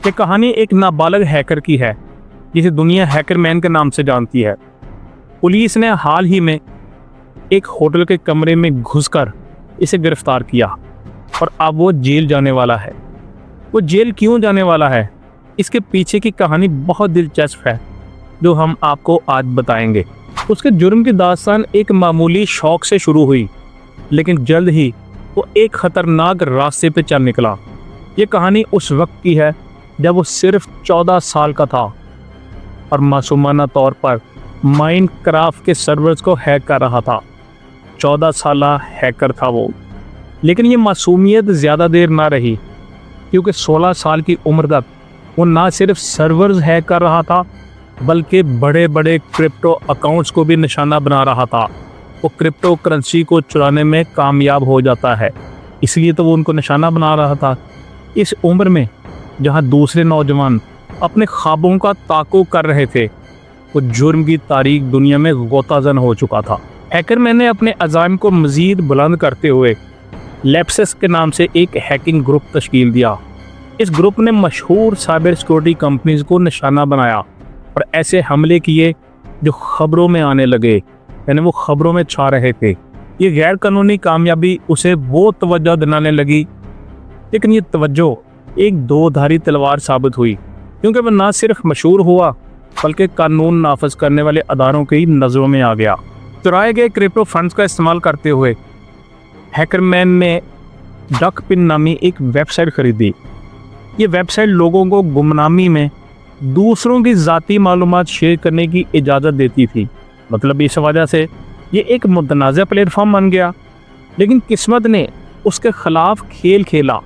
ये कहानी एक नाबालिग हैकर की है जिसे दुनिया हैकरमैन के नाम से जानती है। पुलिस ने हाल ही में एक होटल के कमरे में घुसकर इसे गिरफ्तार किया और अब वो जेल जाने वाला है। वो जेल क्यों जाने वाला है, इसके पीछे की कहानी बहुत दिलचस्प है जो हम आपको आज बताएंगे। उसके जुर्म की दास्तान एक मामूली शौक से शुरू हुई, लेकिन जल्द ही वो एक खतरनाक रास्ते पे चल निकला। ये कहानी उस वक्त की है जब वो सिर्फ 14 साल का था और मासूमाना तौर पर माइनक्राफ्ट के सर्वर्स को हैक कर रहा था। 14 साला हैकर था वो, लेकिन ये मासूमियत ज़्यादा देर ना रही, क्योंकि 16 साल की उम्र तक वो ना सिर्फ सर्वर्स हैक कर रहा था बल्कि बड़े बड़े क्रिप्टो अकाउंट्स को भी निशाना बना रहा था। वो क्रिप्टो करेंसी को चुराने में कामयाब हो जाता है, इसलिए तो वो उनको निशाना बना रहा था। इस उम्र में जहां दूसरे नौजवान अपने ख्वाबों का ताक़ो कर रहे थे, वो जुर्म की तारीख दुनिया में गोताज़न हो चुका था। हैकरमैन ने अपने अज़ाइम को मज़ीद बुलंद करते हुए लेप्सिस के नाम से एक हैकिंग ग्रुप तश्कील दिया। इस ग्रुप ने मशहूर साइबर सिक्योरिटी कंपनीज को निशाना बनाया और ऐसे हमले किए जो ख़बरों में आने लगे, यानी वो ख़बरों में छा रहे थे। ये गैर कानूनी कामयाबी उसे वो तवज्जो दिलाने लगी, लेकिन ये तवज्जो एक दो-धारी तलवार साबित हुई, क्योंकि वह ना सिर्फ मशहूर हुआ बल्कि कानून नाफज करने वाले अदारों की नज़रों में आ गया। चुराए गए क्रिप्टो फंड्स का इस्तेमाल करते हुए हैकरमैन ने डकपिन नामी एक वेबसाइट खरीदी। ये वेबसाइट लोगों को गुमनामी में दूसरों की ज़ाती मालूमात शेयर करने की इजाज़त देती थी। मतलब इस वजह से ये एक मुतनाज़ा प्लेटफॉर्म बन गया, लेकिन किस्मत ने उसके ख़िलाफ़ खेल खेला।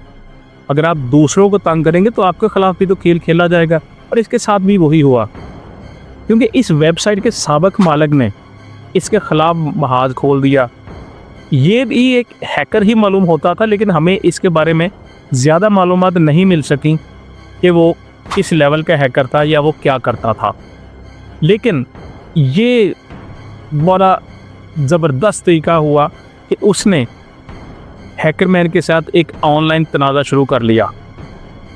अगर आप दूसरों को तंग करेंगे तो आपके ख़िलाफ़ भी तो खेल खेला जाएगा, और इसके साथ भी वही हुआ, क्योंकि इस वेबसाइट के साबिक मालिक ने इसके ख़िलाफ़ महाज खोल दिया। ये भी एक हैकर ही मालूम होता था, लेकिन हमें इसके बारे में ज़्यादा मालूमात नहीं मिल सकी कि वो किस लेवल का हैकर था या वो क्या करता था। लेकिन ये बड़ा ज़बरदस्त तरीका हुआ कि उसने हैकरमैन के साथ एक ऑनलाइन तनाज़ा शुरू कर लिया।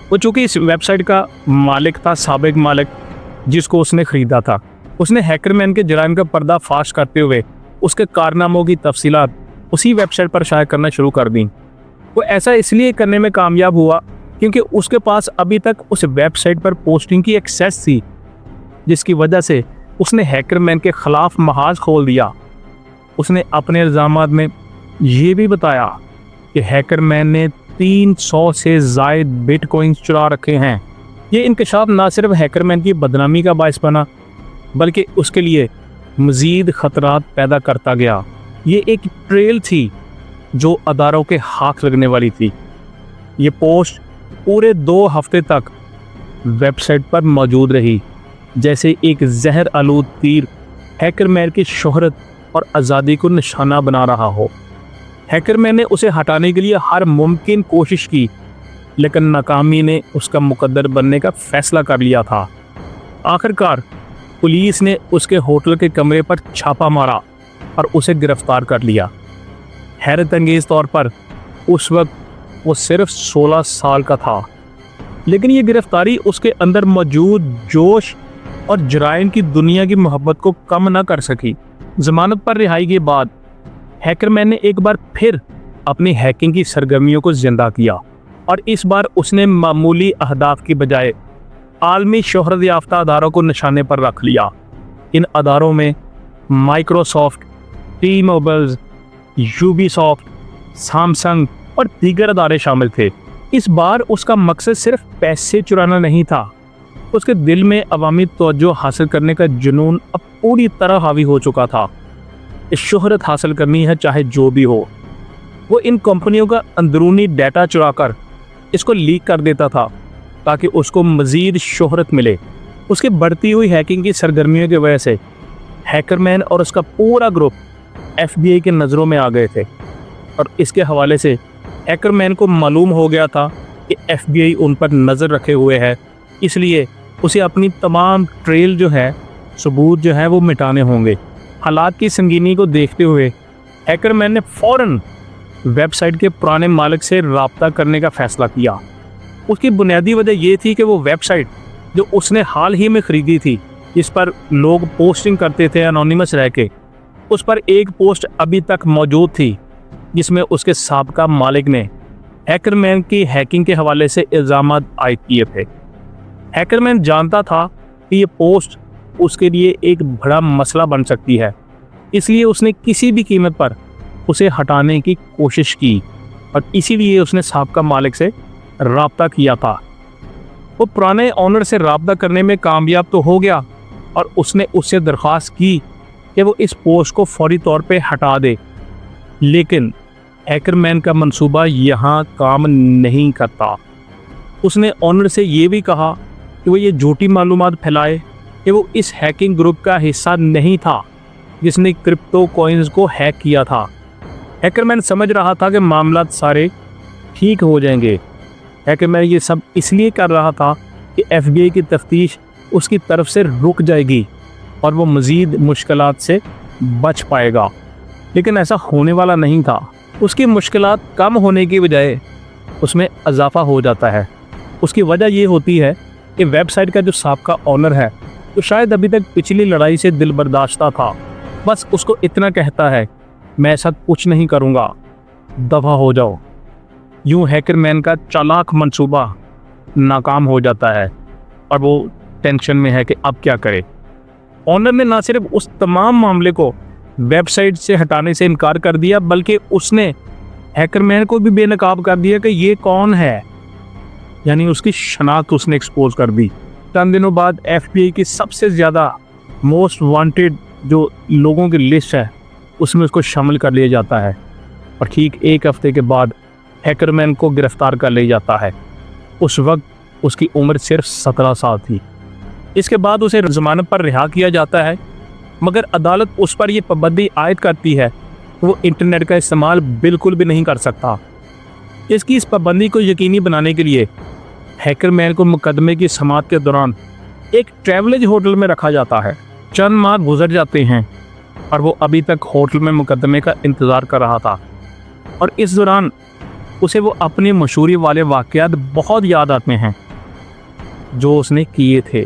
वो चूँकि इस वेबसाइट का मालिक था, साबिक मालिक जिसको उसने ख़रीदा था, उसने हैकरमैन के जराइम का पर्दाफाश करते हुए उसके कारनामों की तफसीलात उसी वेबसाइट पर शाया करना शुरू कर दी। वो ऐसा इसलिए करने में कामयाब हुआ क्योंकि उसके पास अभी तक उस वेबसाइट पर पोस्टिंग की एक्सेस थी, जिसकी वजह से उसने हैकरमैन के ख़िलाफ़ महाज खोल दिया। उसने अपने इल्ज़ामात में ये भी बताया कि हैकरमैन ने 300 से ज़ायद बिटकॉइंस चुरा रखे हैं। ये इंकशाफ ना सिर्फ हैकरमैन की बदनामी का बायस बना, बल्कि उसके लिए मज़ीद ख़तरात पैदा करता गया। ये एक ट्रेल थी जो अदारों के हाथ लगने वाली थी। ये पोस्ट पूरे 2 हफ्ते तक वेबसाइट पर मौजूद रही, जैसे एक जहर आलूद तीर हैकरमैन की शोहरत और आज़ादी को निशाना बना रहा हो। हैकरमैन ने उसे हटाने के लिए हर मुमकिन कोशिश की, लेकिन नाकामी ने उसका मुकद्दर बनने का फैसला कर लिया था। आखिरकार पुलिस ने उसके होटल के कमरे पर छापा मारा और उसे गिरफ्तार कर लिया। हैरत अंगेज़ तौर पर उस वक्त वो सिर्फ 16 साल का था, लेकिन ये गिरफ्तारी उसके अंदर मौजूद जोश और जराइम की दुनिया की मोहब्बत को कम ना कर सकी। ज़मानत पर रिहाई के बाद हैकरमैन ने एक बार फिर अपनी हैकिंग की सरगर्मियों को जिंदा किया, और इस बार उसने मामूली अहदाफ की बजाय आलमी शोहरत याफ्ता अदारों को निशाने पर रख लिया। इन अदारों में माइक्रोसॉफ्ट, टी-मोबाइल, यूबीसॉफ्ट, सैमसंग और दीगर अदारे शामिल थे। इस बार उसका मकसद सिर्फ पैसे चुराना नहीं था, उसके दिल में अवामी तवज्जो हासिल करने का जुनून अब पूरी तरह हावी हो चुका था। इस शोहरत हासिल करनी है चाहे जो भी हो। वो इन कंपनियों का अंदरूनी डाटा चुराकर इसको लीक कर देता था ताकि उसको मज़ीद शोहरत मिले। उसकी बढ़ती हुई हैकिंग की सरगर्मियों की वजह से हैकरमैन और उसका पूरा ग्रुप FBI के नज़रों में आ गए थे, और इसके हवाले से हैकरमैन को मालूम हो गया था कि FBI उन पर नज़र रखे हुए है, इसलिए उसे अपनी तमाम ट्रेल जो है, सबूत जो है वो मिटाने होंगे। हालात की संगीनी को देखते हुए हैकरमैन ने फ़ौरन वेबसाइट के पुराने मालिक से रब्ता करने का फ़ैसला किया। उसकी बुनियादी वजह ये थी कि वो वेबसाइट जो उसने हाल ही में ख़रीदी थी, जिस पर लोग पोस्टिंग करते थे अनोनिमस रह के, उस पर एक पोस्ट अभी तक मौजूद थी जिसमें उसके साबका मालिक ने हैकरमैन की हैकिंग के हवाले से इल्ज़ाम आयद किए थे। हैकरमैन जानता था कि ये पोस्ट उसके लिए एक बड़ा मसला बन सकती है, इसलिए उसने किसी भी कीमत पर उसे हटाने की कोशिश की और इसीलिए उसने साबका मालिक से राब्ता किया था। वो पुराने ऑनर से राब्ता करने में कामयाब तो हो गया और उसने उससे दरख्वास्त की कि वो इस पोस्ट को फौरी तौर पे हटा दे, लेकिन हैकरमैन का मंसूबा यहाँ काम नहीं करता। उसने ऑनर से ये भी कहा कि वो ये झूठी मालूमात फैलाए कि वो इस हैकिंग ग्रुप का हिस्सा नहीं था जिसने क्रिप्टो कॉइन्स को हैक किया था। हैकरमैन समझ रहा था कि मामला सारे ठीक हो जाएंगे। हैकरमैन ये सब इसलिए कर रहा था कि FBI की तफ्तीश उसकी तरफ से रुक जाएगी और वो मज़ीद मुश्किलात से बच पाएगा, लेकिन ऐसा होने वाला नहीं था। उसकी मुश्किलात कम होने की बजाय उसमें इजाफा हो जाता है। उसकी वजह ये होती है कि वेबसाइट का जो साबका ऑनर है, तो शायद अभी तक पिछली लड़ाई से दिल बर्दाश्ता था, बस उसको इतना कहता है, मैं ऐसा कुछ नहीं करूँगा, दफ़ा हो जाओ। यूँ हैकरमैन का चालाक मंसूबा नाकाम हो जाता है और वो टेंशन में है कि अब क्या करे। ऑनर ने ना सिर्फ उस तमाम मामले को वेबसाइट से हटाने से इनकार कर दिया, बल्कि उसने हैकरमैन को भी बेनकाब कर दिया कि ये कौन है, यानी उसकी शनाख्त उसने एक्सपोज कर दी। चंद दिनों बाद FBI की सबसे ज़्यादा मोस्ट वांटेड जो लोगों की लिस्ट है उसमें उसको शामिल कर लिया जाता है और ठीक एक हफ्ते के बाद हैकरमैन को गिरफ्तार कर लिया जाता है। उस वक्त उसकी उम्र सिर्फ 17 साल थी। इसके बाद उसे ज़मानत पर रिहा किया जाता है, मगर अदालत उस पर यह पाबंदी आयद करती है कि वो इंटरनेट का इस्तेमाल बिल्कुल भी नहीं कर सकता। इसकी इस पाबंदी को यकीनी बनाने के लिए हैकरमैन को मुकदमे की समाअत के दौरान एक ट्रैवलेज होटल में रखा जाता है। चंद माह गुजर जाते हैं और वो अभी तक होटल में मुकदमे का इंतज़ार कर रहा था और इस दौरान उसे वो अपने मशहूरी वाले वाक़यात बहुत याद आते हैं जो उसने किए थे।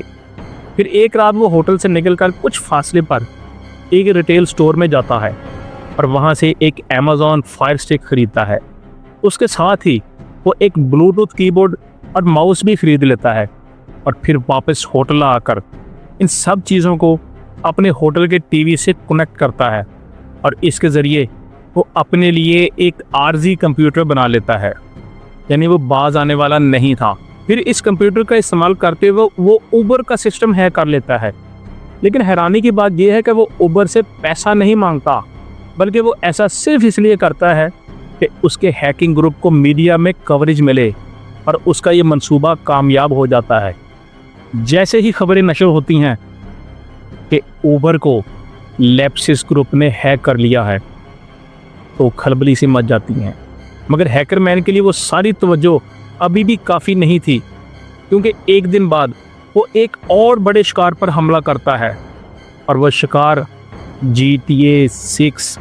फिर एक रात वो होटल से निकलकर कुछ फासले पर एक रिटेल स्टोर में जाता है और वहाँ से एक अमेज़ॉन फायर स्टिक खरीदता है। उसके साथ ही वो एक ब्लूटूथ कीबोर्ड और माउस भी खरीद लेता है और फिर वापस होटल आकर इन सब चीज़ों को अपने होटल के टीवी से कनेक्ट करता है और इसके ज़रिए वो अपने लिए एक आरजी कंप्यूटर बना लेता है, यानी वो बाज आने वाला नहीं था। फिर इस कंप्यूटर का इस्तेमाल करते हुए वो उबर का सिस्टम हैक कर लेता है। लेकिन हैरानी की बात यह है कि वो उबर से पैसा नहीं मांगता, बल्कि वो ऐसा सिर्फ इसलिए करता है कि उसके हैकिंग ग्रुप को मीडिया में कवरेज मिले और उसका ये मंसूबा कामयाब हो जाता है। जैसे ही खबरें नशर होती हैं कि उबर को लेप्सिस ग्रुप ने हैक कर लिया है, तो खलबली सी मच जाती हैं। मगर हैकरमैन के लिए वो सारी तवज्जो अभी भी काफ़ी नहीं थी, क्योंकि एक दिन बाद वो एक और बड़े शिकार पर हमला करता है और वह शिकार GTA 6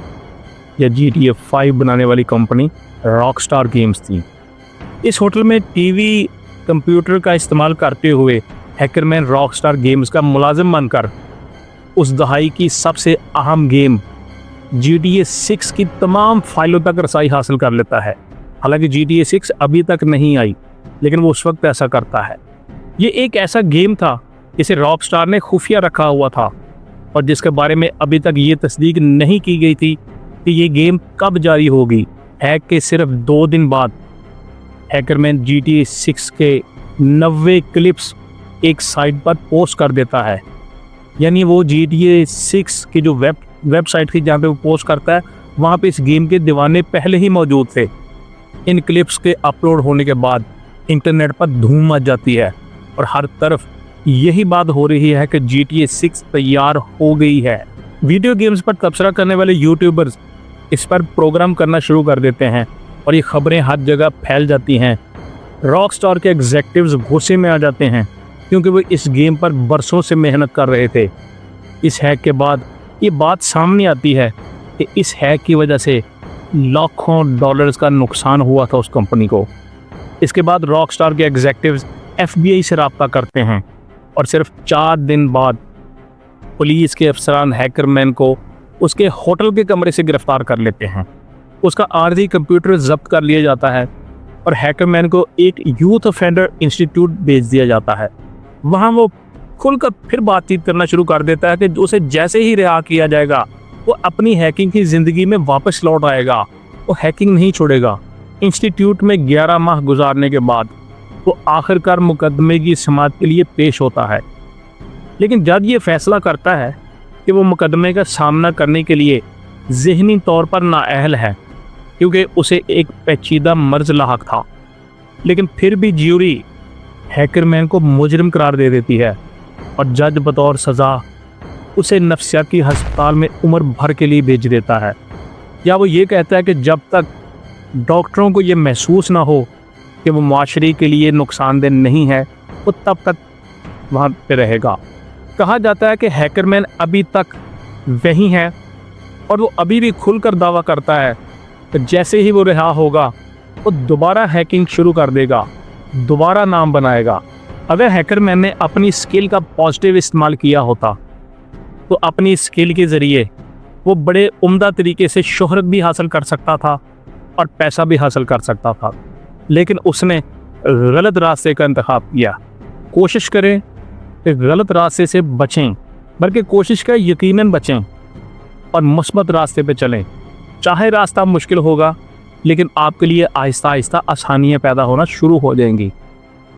या GTA 5 बनाने वाली कंपनी रॉकस्टार गेम्स थी। इस होटल में टीवी कंप्यूटर का इस्तेमाल करते हुए हैकरमैन रॉकस्टार गेम्स का मुलाजिम बनकर उस दहाई की सबसे अहम गेम GTA 6 की तमाम फाइलों तक रसाई हासिल कर लेता है। हालांकि GTA 6 अभी तक नहीं आई, लेकिन वो उस वक्त ऐसा करता है। ये एक ऐसा गेम था जिसे रॉकस्टार ने खुफिया रखा हुआ था और जिसके बारे में अभी तक ये तस्दीक नहीं की गई थी कि ये गेम कब जारी होगी। हैक के सिर्फ 2 दिन बाद हैकरमैन GTA 6 के 90 क्लिप्स एक साइट पर पोस्ट कर देता है, यानी वो GTA 6 की जो वेबसाइट थी जहाँ पे वो पोस्ट करता है, वहाँ पे इस गेम के दीवाने पहले ही मौजूद थे। इन क्लिप्स के अपलोड होने के बाद इंटरनेट पर धूम मच जाती है और हर तरफ यही बात हो रही है कि GTA 6 तैयार हो गई है। वीडियो गेम्स पर तबसरा करने वाले यूट्यूबर्स इस पर प्रोग्राम करना शुरू कर देते हैं और ये खबरें हर जगह फैल जाती हैं। रॉकस्टार के एग्जेक्टिव्स गुस्से में आ जाते हैं क्योंकि वो इस गेम पर बरसों से मेहनत कर रहे थे। इस हैक के बाद ये बात सामने आती है कि इस हैक की वजह से लाखों डॉलर्स का नुकसान हुआ था उस कंपनी को। इसके बाद रॉकस्टार के एग्जीक्यूटिव्स FBI से रब्ता करते हैं और सिर्फ 4 दिन बाद पुलिस के अफसरान हैकरमैन को उसके होटल के कमरे से गिरफ्तार कर लेते हैं। उसका आर्जी कंप्यूटर जब्त कर लिया जाता है और हैकरमैन को एक यूथ ऑफेंडर इंस्टीट्यूट भेज दिया जाता है। वहाँ वो खुलकर फिर बातचीत करना शुरू कर देता है कि उसे जैसे ही रिहा किया जाएगा वो अपनी हैकिंग की ज़िंदगी में वापस लौट आएगा, वो हैकिंग नहीं छोड़ेगा। इंस्टीट्यूट में 11 माह गुजारने के बाद वो आखिरकार मुकदमे की समाअत के लिए पेश होता है, लेकिन जज ये फैसला करता है कि वो मुकदमे का सामना करने के लिए ज़हनी तौर पर नाअहल है क्योंकि उसे एक पेचीदा मर्ज लाहक था। लेकिन फिर भी ज्यूरी हैकरमैन को मुजरिम करार दे देती है और जज बतौर सज़ा उसे नफ्सियाती अस्पताल में उम्र भर के लिए भेज देता है। या वो ये कहता है कि जब तक डॉक्टरों को ये महसूस ना हो कि वो माशरे के लिए नुकसानदेह नहीं है वो तब तक वहाँ पे रहेगा। कहा जाता है कि हैकरमैन अभी तक वही है और वो अभी भी खुलकर दावा करता है कि जैसे ही वो रिहा होगा वो दोबारा हैकिंग शुरू कर देगा, दोबारा नाम बनाएगा। अगर हैकरमैन ने अपनी स्किल का पॉजिटिव इस्तेमाल किया होता तो अपनी स्किल के ज़रिए वो बड़े उम्दा तरीके से शोहरत भी हासिल कर सकता था और पैसा भी हासिल कर सकता था, लेकिन उसने गलत रास्ते का इंतखाब किया। कोशिश करें कि गलत रास्ते से बचें, बल्कि कोशिश करें यकीनन बचें और मुस्बत रास्ते पे चलें। चाहे रास्ता मुश्किल होगा, लेकिन आपके लिए आहिस्ता आहिस्ता आसानियाँ पैदा होना शुरू हो जाएंगी।